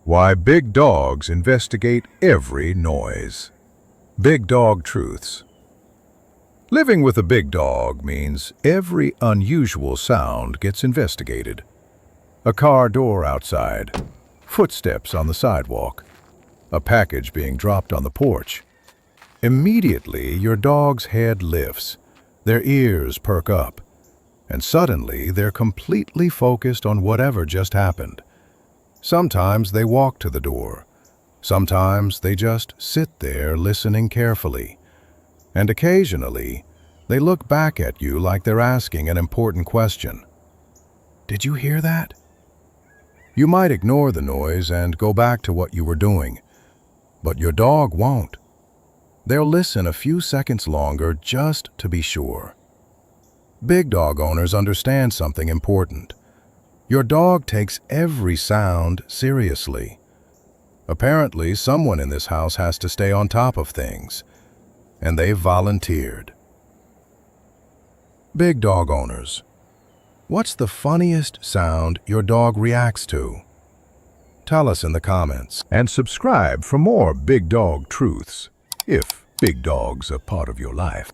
Why big dogs investigate every noise. Big dog truths. Living with a big dog means every unusual sound gets investigated. A car door outside, footsteps on the sidewalk, a package being dropped on the porch. Immediately, your dog's head lifts, their ears perk up, and suddenly they're completely focused on whatever just happened. Sometimes they walk to the door. Sometimes they just sit there listening carefully. And occasionally, they look back at you like they're asking an important question. Did you hear that? You might ignore the noise and go back to what you were doing, but your dog won't. They'll listen a few seconds longer just to be sure. Big dog owners understand something important. Your dog takes every sound seriously. Apparently, someone in this house has to stay on top of things, and they've volunteered. Big dog owners, what's the funniest sound your dog reacts to? Tell us in the comments. And subscribe for more big dog truths, if big dogs are part of your life.